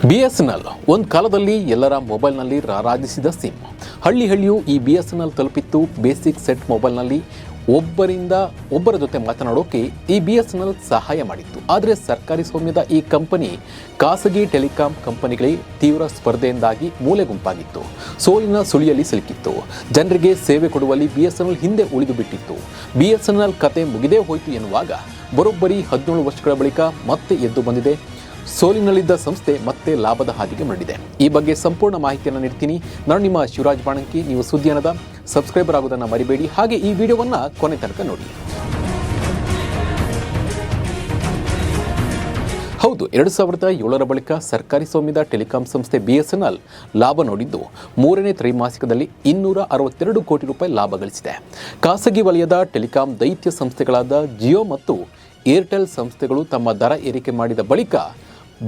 BSNL ಒಂದು ಕಾಲದಲ್ಲಿ ಎಲ್ಲರ ಮೊಬೈಲ್ನಲ್ಲಿ ರಾರಾಜಿಸಿದ ಸಿಮ್. ಹಳ್ಳಿಯೂ ಈ BSNL ತಲುಪಿತ್ತು. ಬೇಸಿಕ್ ಸೆಟ್ ಮೊಬೈಲ್ನಲ್ಲಿ ಒಬ್ಬರ ಜೊತೆ ಮಾತನಾಡೋಕೆ ಈ BSNL ಸಹಾಯ ಮಾಡಿತ್ತು. ಆದರೆ ಸರ್ಕಾರಿ ಸ್ವಾಮ್ಯದ ಈ ಕಂಪನಿ ಖಾಸಗಿ ಟೆಲಿಕಾಂ ಕಂಪನಿಗಳೇ ತೀವ್ರ ಸ್ಪರ್ಧೆಯಿಂದಾಗಿ ಮೂಲೆ ಗುಂಪಾಗಿತ್ತು. ಸೋಲಿನ ಸುಳಿಯಲ್ಲಿ ಸಿಲುಕಿತ್ತು. ಜನರಿಗೆ ಸೇವೆ ಕೊಡುವಲ್ಲಿ BSNL ಹಿಂದೆ ಉಳಿದು ಬಿಟ್ಟಿತ್ತು. BSNL ಕತೆ ಮುಗಿದೇ ಹೋಯಿತು ಎನ್ನುವಾಗ ಬರೋಬ್ಬರಿ 17 ವರ್ಷಗಳ ಬಳಿಕ ಮತ್ತೆ ಎದ್ದು ಬಂದಿದೆ. ಸೋಲಿನಲ್ಲಿದ್ದ ಸಂಸ್ಥೆ ಮತ್ತೆ ಲಾಭದ ಹಾದಿಗೆ ಮರಳಿದೆ. ಈ ಬಗ್ಗೆ ಸಂಪೂರ್ಣ ಮಾಹಿತಿಯನ್ನು ನೀಡ್ತೀನಿ. ನಾನು ನಿಮ್ಮ ಶಿವರಾಜ್ ಬಾಣಂಕಿ. ನೀವು ಸುದ್ದಿಯನ್ನದ ಸಬ್ಸ್ಕ್ರೈಬರ್ ಆಗೋದನ್ನು ಮರಿಬೇಡಿ. ಹಾಗೆ ಈ ವಿಡಿಯೋವನ್ನು ಕೊನೆ ತನಕ ನೋಡಿ. ಹೌದು, 2007ರ ಬಳಿಕ ಸರ್ಕಾರಿ ಸ್ವಾಮ್ಯದ ಟೆಲಿಕಾಂ ಸಂಸ್ಥೆ BSNL ಲಾಭ ನೋಡಿದ್ದು 3ನೇ ತ್ರೈಮಾಸಿಕದಲ್ಲಿ 262 ಕೋಟಿ ರೂಪಾಯಿ ಲಾಭ ಗಳಿಸಿದೆ. ಖಾಸಗಿ ವಲಯದ ಟೆಲಿಕಾಂ ದೈತ್ಯ ಸಂಸ್ಥೆಗಳಾದ ಜಿಯೋ ಮತ್ತು ಏರ್ಟೆಲ್ ಸಂಸ್ಥೆಗಳು ತಮ್ಮ ದರ ಏರಿಕೆ ಮಾಡಿದ ಬಳಿಕ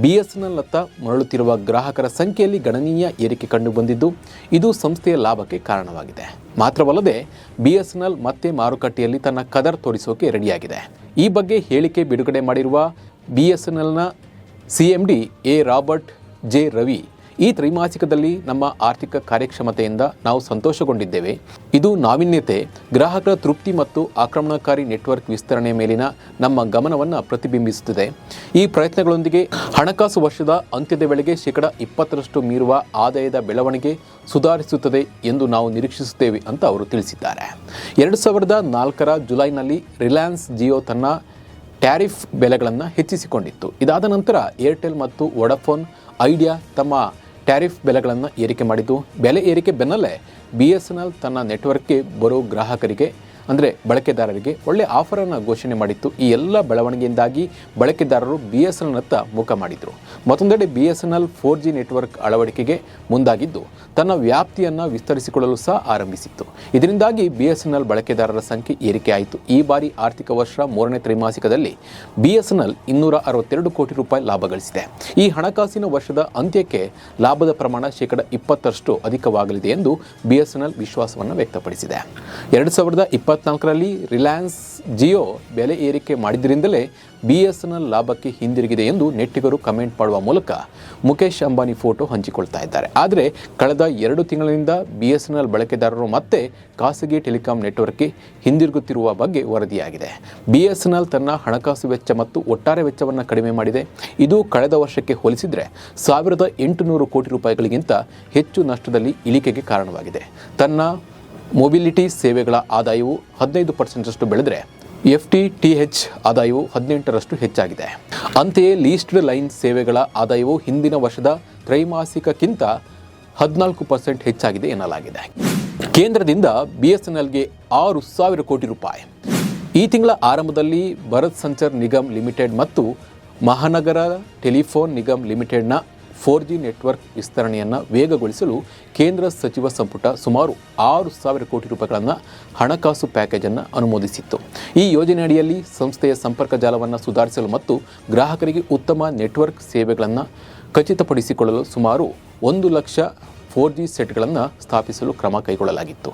BSNLನತ್ತ ಮರಳುತ್ತಿರುವ ಗ್ರಾಹಕರ ಸಂಖ್ಯೆಯಲ್ಲಿ ಗಣನೀಯ ಏರಿಕೆ ಕಂಡುಬಂದಿದ್ದು ಇದು ಸಂಸ್ಥೆಯ ಲಾಭಕ್ಕೆ ಕಾರಣವಾಗಿದೆ. ಮಾತ್ರವಲ್ಲದೆ BSNL ಮತ್ತೆ ಮಾರುಕಟ್ಟೆಯಲ್ಲಿ ತನ್ನ ಕದರ್ ತೋರಿಸೋಕೆ ರೆಡಿಯಾಗಿದೆ. ಈ ಬಗ್ಗೆ ಹೇಳಿಕೆ ಬಿಡುಗಡೆ ಮಾಡಿರುವ BSNLನ CMD A Robert J Ravi, ಈ ತ್ರೈಮಾಸಿಕದಲ್ಲಿ ನಮ್ಮ ಆರ್ಥಿಕ ಕಾರ್ಯಕ್ಷಮತೆಯಿಂದ ನಾವು ಸಂತೋಷಗೊಂಡಿದ್ದೇವೆ. ಇದು ನಾವೀನ್ಯತೆ, ಗ್ರಾಹಕರ ತೃಪ್ತಿ ಮತ್ತು ಆಕ್ರಮಣಕಾರಿ ನೆಟ್ವರ್ಕ್ ವಿಸ್ತರಣೆ ಮೇಲಿನ ನಮ್ಮ ಗಮನವನ್ನು ಪ್ರತಿಬಿಂಬಿಸುತ್ತದೆ. ಈ ಪ್ರಯತ್ನಗಳೊಂದಿಗೆ ಹಣಕಾಸು ವರ್ಷದ ಅಂತ್ಯದ ವೇಳೆಗೆ 20% ಮೀರುವ ಆದಾಯದ ಬೆಳವಣಿಗೆ ಸುಧಾರಿಸುತ್ತದೆ ಎಂದು ನಾವು ನಿರೀಕ್ಷಿಸುತ್ತೇವೆ ಅಂತ ಅವರು ತಿಳಿಸಿದ್ದಾರೆ. 2004ರ ಜುಲೈನಲ್ಲಿ ರಿಲಯನ್ಸ್ ಜಿಯೋ ತನ್ನ ಟ್ಯಾರಿಫ್ ಬೆಲೆಗಳನ್ನು ಹೆಚ್ಚಿಸಿಕೊಂಡಿತ್ತು. ಇದಾದ ನಂತರ ಏರ್ಟೆಲ್ ಮತ್ತು ವೊಡಾಫೋನ್ ಐಡಿಯಾ ತಮ್ಮ ಟ್ಯಾರಿಫ್ ಬೆಲೆಗಳನ್ನು ಏರಿಕೆ ಮಾಡಿದ್ದು. ಬೆಲೆ ಏರಿಕೆ ಬೆನ್ನಲ್ಲೇ BSNL ತನ್ನ ನೆಟ್ವರ್ಕ್ಗೆ ಬರೋ ಗ್ರಾಹಕರಿಗೆ ಅಂದರೆ ಬಳಕೆದಾರರಿಗೆ ಒಳ್ಳೆಯ ಆಫರನ್ನು ಘೋಷಣೆ ಮಾಡಿತ್ತು. ಈ ಎಲ್ಲ ಬೆಳವಣಿಗೆಯಿಂದಾಗಿ ಬಳಕೆದಾರರು BSNLನತ್ತ ಮುಖ ಮಾಡಿದರು. ಮತ್ತೊಂದೆಡೆ BSNL 4G ನೆಟ್ವರ್ಕ್ ಅಳವಡಿಕೆಗೆ ಮುಂದಾಗಿದ್ದು ತನ್ನ ವ್ಯಾಪ್ತಿಯನ್ನು ವಿಸ್ತರಿಸಿಕೊಳ್ಳಲು ಸಹ ಆರಂಭಿಸಿತ್ತು. ಇದರಿಂದಾಗಿ BSNL ಬಳಕೆದಾರರ ಸಂಖ್ಯೆ ಏರಿಕೆಯಾಯಿತು. ಈ ಬಾರಿ ಆರ್ಥಿಕ ವರ್ಷ 3ನೇ ತ್ರೈಮಾಸಿಕದಲ್ಲಿ BSNL 262 ಕೋಟಿ ರೂಪಾಯಿ ಲಾಭ ಗಳಿಸಿದೆ. ಈ ಹಣಕಾಸಿನ ವರ್ಷದ ಅಂತ್ಯಕ್ಕೆ ಲಾಭದ ಪ್ರಮಾಣ 20% ಅಧಿಕವಾಗಲಿದೆ ಎಂದು BSNL ವಿಶ್ವಾಸವನ್ನು ವ್ಯಕ್ತಪಡಿಸಿದೆ. 2024ರಲ್ಲಿ ರಿಲಯನ್ಸ್ ಜಿಯೋ ಬೆಲೆ ಏರಿಕೆ ಮಾಡಿದ್ದರಿಂದಲೇ BSNL ಲಾಭಕ್ಕೆ ಹಿಂದಿರುಗಿದೆ ಎಂದು ನೆಟ್ಟಿಗರು ಕಮೆಂಟ್ ಮಾಡುವ ಮೂಲಕ ಮುಖೇಶ್ ಅಂಬಾನಿ ಫೋಟೋ ಹಂಚಿಕೊಳ್ತಾ ಇದ್ದಾರೆ. ಆದರೆ ಕಳೆದ 2 ತಿಂಗಳಿಂದ BSNL ಬಳಕೆದಾರರು ಮತ್ತೆ ಖಾಸಗಿ ಟೆಲಿಕಾಂ ನೆಟ್ವರ್ಕ್ಗೆ ಹಿಂದಿರುಗುತ್ತಿರುವ ಬಗ್ಗೆ ವರದಿಯಾಗಿದೆ. BSNL ತನ್ನ ಹಣಕಾಸು ವೆಚ್ಚ ಮತ್ತು ಒಟ್ಟಾರೆ ವೆಚ್ಚವನ್ನು ಕಡಿಮೆ ಮಾಡಿದೆ. ಇದು ಕಳೆದ ವರ್ಷಕ್ಕೆ ಹೋಲಿಸಿದರೆ 1800 ಕೋಟಿ ರೂಪಾಯಿಗಳಿಗಿಂತ ಹೆಚ್ಚು ನಷ್ಟದಲ್ಲಿ ಇಳಿಕೆಗೆ ಕಾರಣವಾಗಿದೆ. ತನ್ನ ಮೊಬಿಲಿಟಿ ಸೇವೆಗಳ ಆದಾಯವು 15% ಬೆಳೆದರೆ FTTH ಆದಾಯವು 18% ಹೆಚ್ಚಾಗಿದೆ. ಅಂತೆಯೇ ಲೀಸ್ಡ್ ಲೈನ್ ಸೇವೆಗಳ ಆದಾಯವು ಹಿಂದಿನ ವರ್ಷದ ತ್ರೈಮಾಸಿಕಕ್ಕಿಂತ 14% ಹೆಚ್ಚಾಗಿದೆ ಎನ್ನಲಾಗಿದೆ. ಕೇಂದ್ರದಿಂದ BSNLಗೆ 6,000 ಕೋಟಿ ರೂಪಾಯಿ. ಈ ತಿಂಗಳ ಆರಂಭದಲ್ಲಿ ಭಾರತ್ ಸಂಚಾರ್ ನಿಗಮ್ ಲಿಮಿಟೆಡ್ ಮತ್ತು ಮಹಾನಗರ ಟೆಲಿಫೋನ್ ನಿಗಮ್ ಲಿಮಿಟೆಡ್ನ 4G ನೆಟ್ವರ್ಕ್ ವಿಸ್ತರಣೆಯನ್ನು ವೇಗಗೊಳಿಸಲು ಕೇಂದ್ರ ಸಚಿವ ಸಂಪುಟ ಸುಮಾರು 6,000 ಕೋಟಿ ರೂಪಾಯಿಗಳನ್ನು ಹಣಕಾಸು ಪ್ಯಾಕೇಜನ್ನು ಅನುಮೋದಿಸಿತ್ತು. ಈ ಯೋಜನೆಯಡಿಯಲ್ಲಿ ಸಂಸ್ಥೆಯ ಸಂಪರ್ಕ ಜಾಲವನ್ನು ಸುಧಾರಿಸಲು ಮತ್ತು ಗ್ರಾಹಕರಿಗೆ ಉತ್ತಮ ನೆಟ್ವರ್ಕ್ ಸೇವೆಗಳನ್ನು ಖಚಿತಪಡಿಸಿಕೊಳ್ಳಲು ಸುಮಾರು 1 ಲಕ್ಷ 4G ಸೆಟ್ಗಳನ್ನು ಸ್ಥಾಪಿಸಲು ಕ್ರಮ ಕೈಗೊಳ್ಳಲಾಗಿತ್ತು.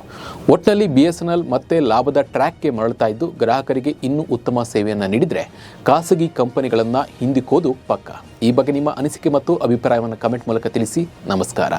ಒಟ್ಟಿನಲ್ಲಿ BSNL ಮತ್ತೆ ಲಾಭದ ಟ್ರ್ಯಾಕ್ಗೆ ಮರಳುತ್ತಾ ಇದ್ದು ಗ್ರಾಹಕರಿಗೆ ಇನ್ನೂ ಉತ್ತಮ ಸೇವೆಯನ್ನು ನೀಡಿದರೆ ಖಾಸಗಿ ಕಂಪನಿಗಳನ್ನು ಹಿಂದಿಕ್ಕೋದು ಪಕ್ಕ. ಈ ಬಗ್ಗೆ ನಿಮ್ಮ ಅನಿಸಿಕೆ ಮತ್ತು ಅಭಿಪ್ರಾಯವನ್ನು ಕಮೆಂಟ್ ಮೂಲಕ ತಿಳಿಸಿ. ನಮಸ್ಕಾರ.